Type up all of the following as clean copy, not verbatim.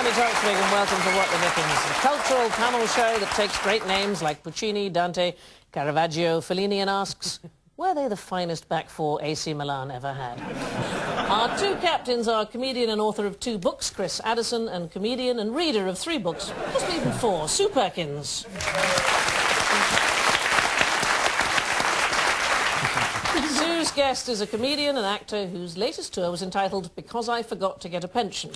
Sandi Toksvig and welcome to What the Dickens, a cultural panel show that takes great names like Puccini, Dante, Caravaggio, Fellini and asks, were they the finest back four AC Milan ever had? Our two captains are comedian and author of 2 books, Chris Addison, and comedian and reader of 3 books, possibly even 4, Sue Perkins. Sue's guest is a comedian and actor whose latest tour was entitled Because I Forgot to Get a Pension.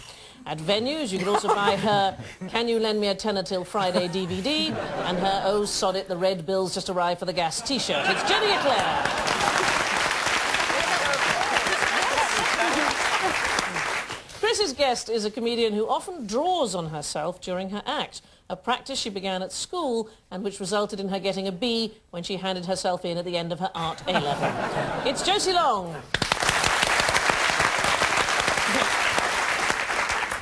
At venues, you can also buy her Can You Lend Me a Tenner Till Friday DVD and her Oh Sod It, the Red Bills Just Arrived for the Gas t-shirt. It's Jenny Eclair. Chris's guest is a comedian who often draws on herself during her act, a practice she began at school and which resulted in her getting a B when she handed herself in at the end of her art A-level. It's Josie Long.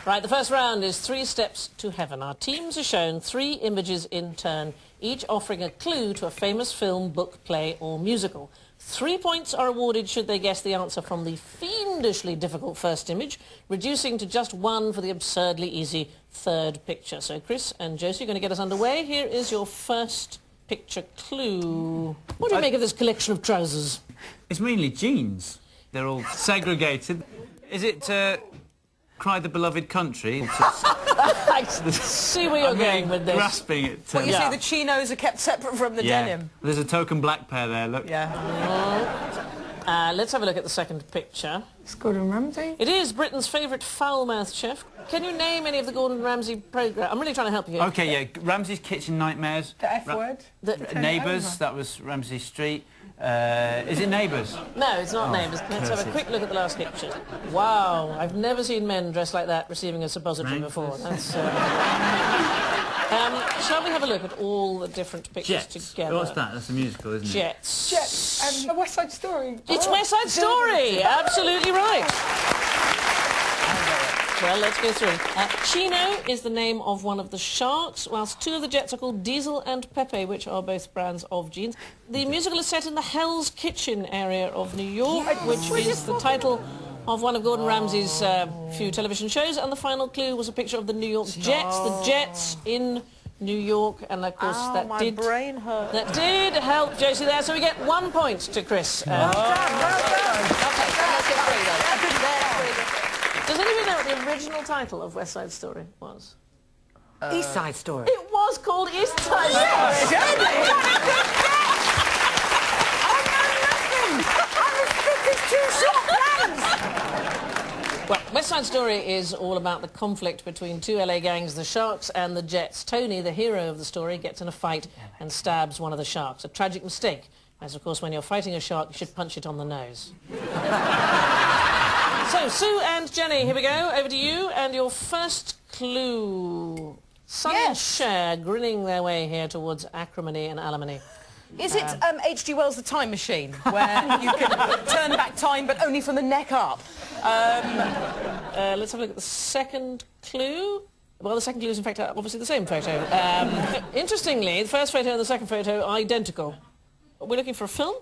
Right, the first round is 3 steps to heaven. Our teams are shown 3 images in turn, each offering a clue to a famous film, book, play or musical. 3 points are awarded should they guess the answer from the fiendishly difficult first image, reducing to just 1 for the absurdly easy third picture. So Chris and Josie are going to get us underway. Here is your first picture clue. What do you make of this collection of trousers? It's mainly jeans. They're all segregated. Is it Cry the Beloved Country? I see where you're going with this. Grasping it. Well, you see, the chinos are kept separate from the denim. There's a token black pair there, look. Yeah. Let's have a look at the second picture. It's Gordon Ramsay. It is Britain's favourite foul-mouthed chef. Can you name any of the Gordon Ramsay programmes? I'm really trying to help you here. OK, yeah. Ramsay's Kitchen Nightmares. The F word. Neighbours, that was Ramsay Street. Is it Neighbours? No, it's not Neighbours. Let's have a quick look at the last picture. Wow, I've never seen men dressed like that receiving a suppository before. That's, shall we have a look at all the different pictures together? What's that? That's a musical, isn't it? Jets. And West Side Story. It's West Side Story! Absolutely right. Well, let's go through. Chino is the name of one of the sharks, whilst 2 of the jets are called Diesel and Pepe, which are both brands of jeans. The musical is set in the Hell's Kitchen area of New York, which is the title of one of Gordon Ramsay's few television shows, and the final clue was a picture of the New York Jets, the Jets in New York, and of course that did help Josie there, so we get 1 point to Chris. Well done. Okay, let's get 3 though. Does anybody know what the original title of West Side Story was? East Side Story. It was called East Side Story. Well, West Side Story is all about the conflict between 2 LA gangs, the Sharks and the Jets. Tony, the hero of the story, gets in a fight and stabs one of the Sharks. A tragic mistake, as of course when you're fighting a shark, you should punch it on the nose. So, Sue and Jenny, here we go. Over to you, and your first clue. Sun and Cher grinning their way here towards acrimony and alimony. Is it H.G. Wells' The Time Machine, where you can turn back time, but only from the neck up? Let's have a look at the second clue. Well, the second clue is, in fact, obviously the same photo. Interestingly, the first photo and the second photo are identical. We're looking for a film.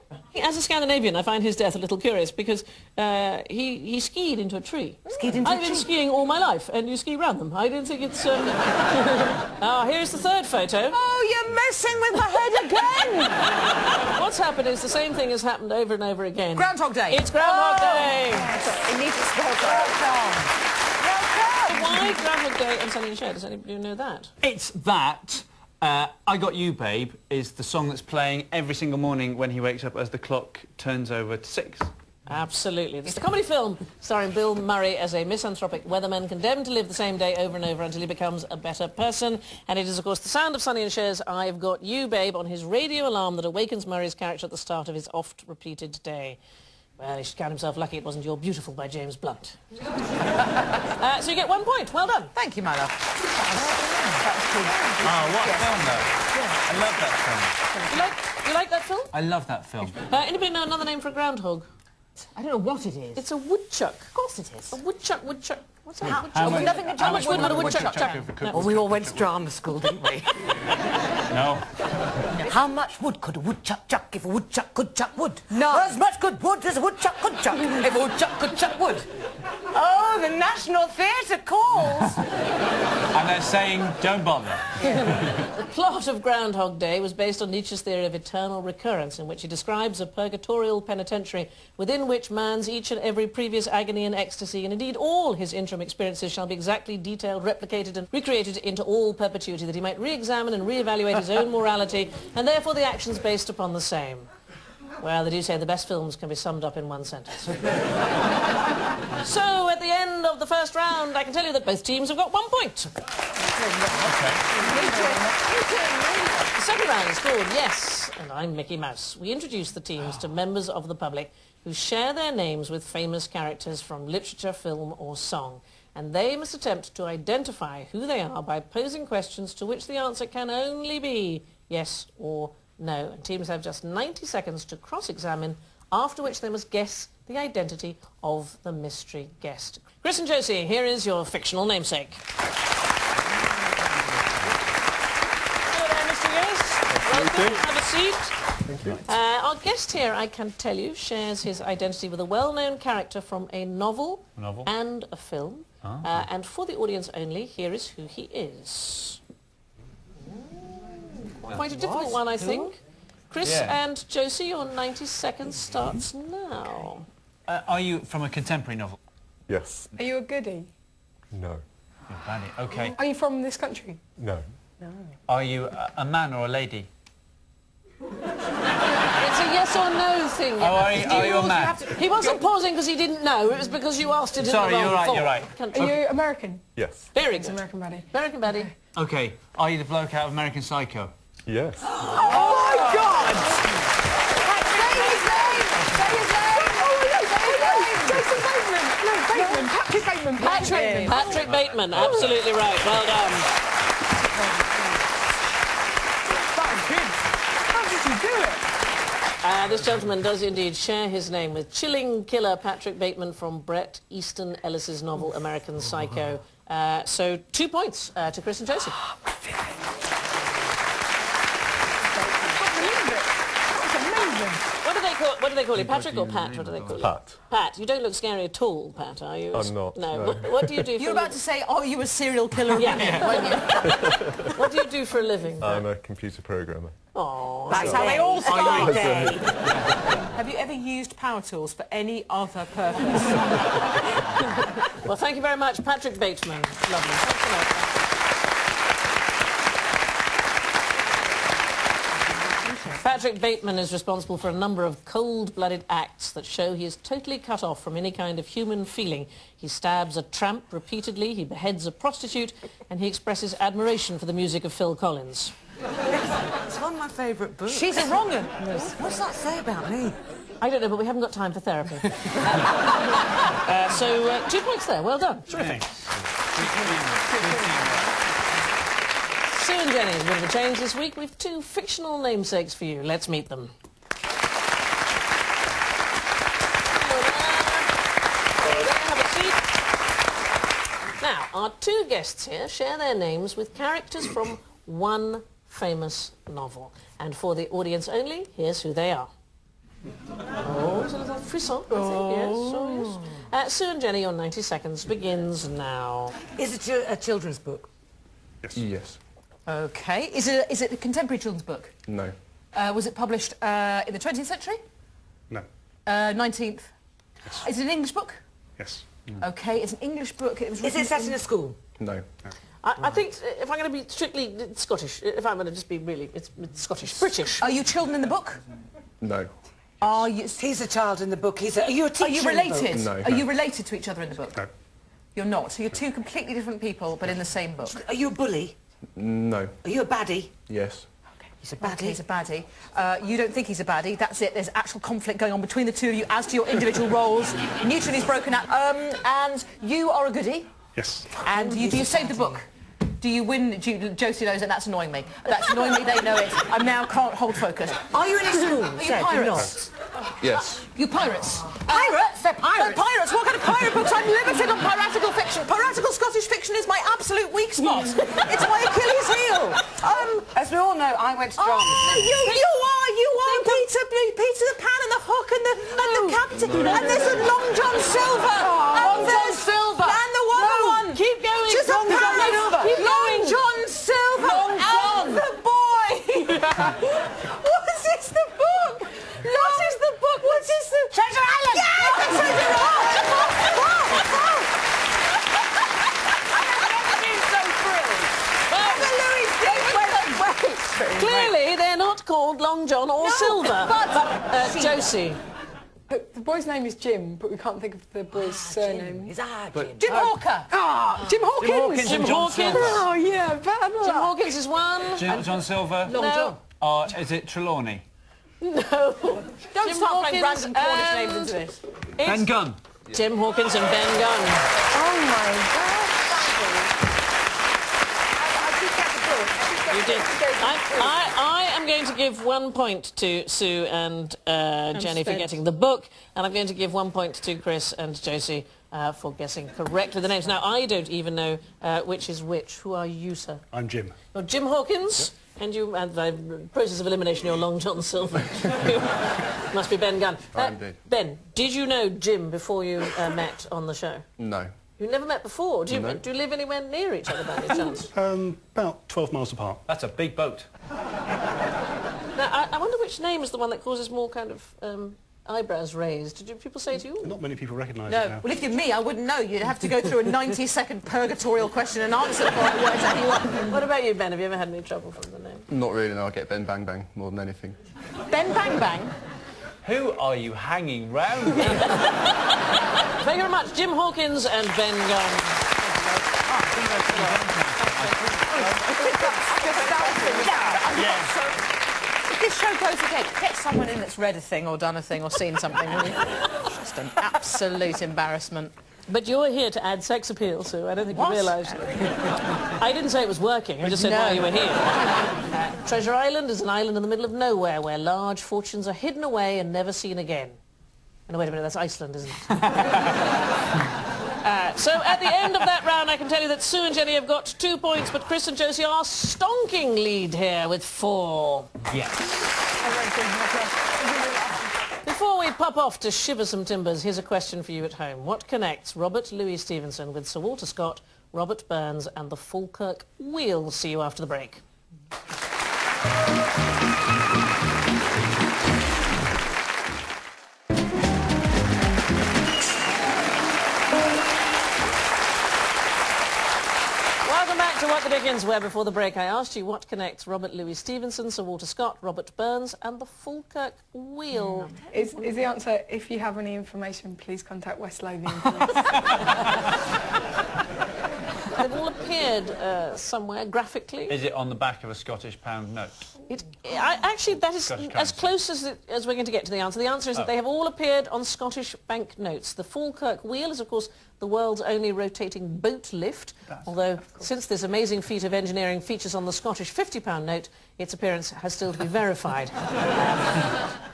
As a Scandinavian, I find his death a little curious because he skied into a tree. I've been skiing all my life, and you ski round them. I didn't think it's... here's the third photo. Oh, you're messing with my head again! What's happened is the same thing has happened over and over again. Groundhog Day. It's Groundhog Day. It needs to spell Why Groundhog Day and Sunny and Cher? Does anybody know that? It's that... I Got You, Babe is the song that's playing every single morning when he wakes up as the clock turns over to 6. Absolutely. It's a comedy film starring Bill Murray as a misanthropic weatherman condemned to live the same day over and over until he becomes a better person. And it is, of course, the sound of Sunny and Cher's I've Got You, Babe on his radio alarm that awakens Murray's character at the start of his oft-repeated day. Well, he should count himself lucky it wasn't You're Beautiful by James Blunt. So you get 1 point. Well done. Thank you, my love. Oh, what a film, though. Yeah. I love that film. You like that film? I love that film. Anybody know another name for a groundhog? I don't know what it is. It's a woodchuck. Of course it is. A woodchuck. What's that? How much wood would a woodchuck chuck? Well, we all went to drama school, didn't we? No. How much wood could a woodchuck chuck if a woodchuck could chuck wood? No. As much good wood as a woodchuck could chuck if a woodchuck could chuck wood. Oh, the National Theatre calls! they're saying, don't bother. The plot of Groundhog Day was based on Nietzsche's theory of eternal recurrence, in which he describes a purgatorial penitentiary within which man's each and every previous agony and ecstasy, and indeed all his interim experiences, shall be exactly detailed, replicated and recreated into all perpetuity, that he might re-examine and re-evaluate his own morality, and therefore the actions based upon the same. Well, they do say the best films can be summed up in one sentence. So, at the end of the first round, I can tell you that both teams have got 1 point. The second round is called Yes, and I'm Mickey Mouse. We introduce the teams to members of the public who share their names with famous characters from literature, film or song, and they must attempt to identify who they are by posing questions to which the answer can only be yes or no. And teams have just 90 seconds to cross-examine, after which they must guess the identity of the mystery guest. Chris and Josie, here is your fictional namesake. Hello there, Mr. Guest. Welcome. Have a seat. Thank you. Our guest here, I can tell you, shares his identity with a well-known character from a novel and a film. And for the audience only, here is who he is. Quite a difficult one, I think. Chris and Josie, your 90 seconds starts now. Are you from a contemporary novel? Yes. Are you a goodie? No. You're Fanny. Okay. Are you from this country? No. No. Are you a man or a lady? It's a yes or no thing. Oh, are you a man? He wasn't pausing because he didn't know. It was because you asked it in Sorry, the wrong you're right, form. you're right. Country. Are you American? Yes. Very It's good. American baddie. American baddie. Okay. Are you the bloke out of American Psycho? Yes. Oh my God! Say his name! Say his name! Jason Bateman! No, Bateman! Patrick Bateman! Patrick Bateman, absolutely right. Well done. That was good. How did you do it? This gentleman does indeed share his name with chilling killer Patrick Bateman from Bret Easton Ellis's novel American Psycho. So 2 points to Chris and Josie. What do they call you? Patrick or Pat? What do they call you? Pat. Pat. You don't look scary at all, Pat, are you? I'm not, No. no. What do you do for You're about to say, oh, you a serial killer. Yeah. What do you do for a living? I'm a computer programmer. Oh, That's how they all start. Have you ever used power tools for any other purpose? well, thank you very much, Patrick Bateman. Lovely. Thanks a lot. Patrick Bateman is responsible for a number of cold-blooded acts that show he is totally cut off from any kind of human feeling. He stabs a tramp repeatedly, he beheads a prostitute, and he expresses admiration for the music of Phil Collins. It's one of my favourite books. She's a wrong one. What's that say about me? I don't know, but we haven't got time for therapy. So 2 points there. Well done. Terrific. Sue and Jenny, a bit of a change this week. We've 2 fictional namesakes for you. Let's meet them. Have a seat. Now, our 2 guests here share their names with characters from one famous novel. And for the audience only, here's who they are. Oh, it's a little frisson, I think, yes. Oh, yes. Sue and Jenny, your 90 seconds begins now. Is it a children's book? Yes. Yes. OK. Is it a contemporary children's book? No. Was it published in the 20th century? No. 19th? Yes. Is it an English book? Yes. OK, it's an English book. It was Is it set in a school? No. I think if I'm going to be strictly Scottish, if I'm going to just be really, it's Scottish, British. Are you children in the book? No. Are you... He's a child in the book. Are you a teacher? Are you in the book? related? No. Are you related to each other in the book? No. You're not. So you're 2 completely different people, but in the same book. Are you a bully? No. Are you a baddie? Yes. He's a baddie. Okay, he's a baddie. You don't think he's a baddie. That's it. There's actual conflict going on between the 2 of you as to your individual roles. Newton is broken up. And you are a goodie. Yes. And do you save the book? Do you win? Josie knows it, that's annoying me. That's annoying me, they know it. I now can't hold focus. Are you in a school? Are you pirates? Yes. You pirates? Pirates? They're pirates. They're pirates? What kind of pirate books? I'm limited on piratical fiction. Piratical Scottish fiction is my absolute weak spot. It's my Achilles heel. As we all know, I went to drama. You are Peter the Pan and the Hook and the Captain. And there's a Long John Silver. And there's Silver. And the Wonder One. Keep going. Just a Long John pan. Silver. Keep going. Clearly, they're not called Long John or Silver. But Josie. The boy's name is Jim, but we can't think of the boy's surname. Is that But- Jim Hawker? Jim Hawkins! Jim Hawkins. Oh, yeah, bad luck. Jim Hawkins is one. John Silver? Long John. Or is it Trelawney? Don't Jim start throwing Hawkins random Cornish and- names into this. Ben Gunn. Jim Hawkins and Ben Gunn. Oh, my God. You did. I am going to give 1 point to Sue and Jenny for Spence. getting the book, and I'm going to give 1 point to Chris and Josie for guessing correctly the names. Now, I don't even know which is which. Who are you, sir? I'm Jim. You're Jim Hawkins, and you, the process of elimination, you're Long John Silver. Must be Ben Gunn. Indeed. Ben, did you know Jim before you met on the show? No. You never met before? Do you, No. do you live anywhere near each other by any chance? About 12 miles apart. That's a big boat. Now, I wonder which name is the one that causes more kind of eyebrows raised. Did people say to you? Not many people recognise it No, now. well, if you're me, I wouldn't know. You'd have to go through a 90-second purgatorial question and answer before I worked out you are. What about you, Ben? Have you ever had any trouble from the name? Not really, no. I get Ben Bang Bang more than anything. Ben Bang Bang. Who are you hanging round with? Thank you very much, Jim Hawkins and Ben Gunn. If this show goes ahead, get someone in that's read a thing or done a thing or seen something. Really. Just an absolute embarrassment. But you're here to add sex appeal, Sue. I don't think you realised. I didn't say it was working. I just said why you were here. Treasure Island is an island in the middle of nowhere where large fortunes are hidden away and never seen again. No, wait a minute, that's Iceland, isn't it? So at the end of that round, I can tell you that Sue and Jenny have got 2 points, but Chris and Josie are stonking lead here with 4. Yes. Before we pop off to shiver some timbers, here's a question for you at home. What connects Robert Louis Stevenson with Sir Walter Scott, Robert Burns and the Falkirk Wheel? See you after the break. Welcome back to What the Dickens, where before the break I asked you what connects Robert Louis Stevenson, Sir Walter Scott, Robert Burns and the Falkirk Wheel. Is the answer, if you have any information, please contact West Lothian. They've all appeared somewhere graphically. Is it on the back of a Scottish pound note? Actually, that is Scottish as currency. close as we're going to get to the answer. The answer is that they have all appeared on Scottish banknotes. The Falkirk Wheel is, of course, the world's only rotating boat lift, although since this amazing feat of engineering features on the Scottish £50 note, its appearance has still to be verified.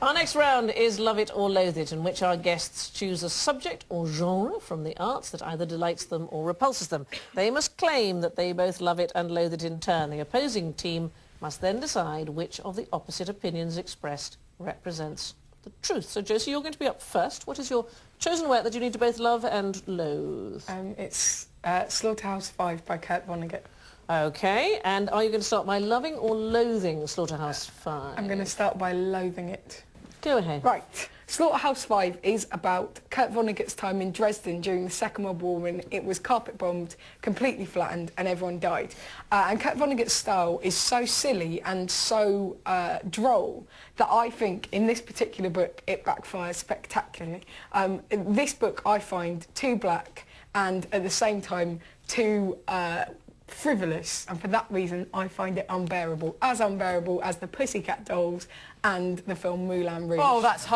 Our next round is Love It or Loathe It, in which our guests choose a subject or genre from the arts that either delights them or repulses them. They must claim that they both love it and loathe it in turn. The opposing team must then decide which of the opposite opinions expressed represents the truth. So, Josie, you're going to be up first. What is your chosen work that you need to both love and loathe? It's Slaughterhouse-Five by Kurt Vonnegut. OK, and are you going to start by loving or loathing Slaughterhouse-Five? I'm going to start by loathing it. Go ahead. Right. Slaughterhouse-Five is about Kurt Vonnegut's time in Dresden during the Second World War when it was carpet-bombed, completely flattened, and everyone died. And Kurt Vonnegut's style is so silly and so droll that I think in this particular book it backfires spectacularly. This book I find too black and at the same time too frivolous, and for that reason I find it unbearable as the Pussycat Dolls and the film Moulin Rouge. Oh, that's hard.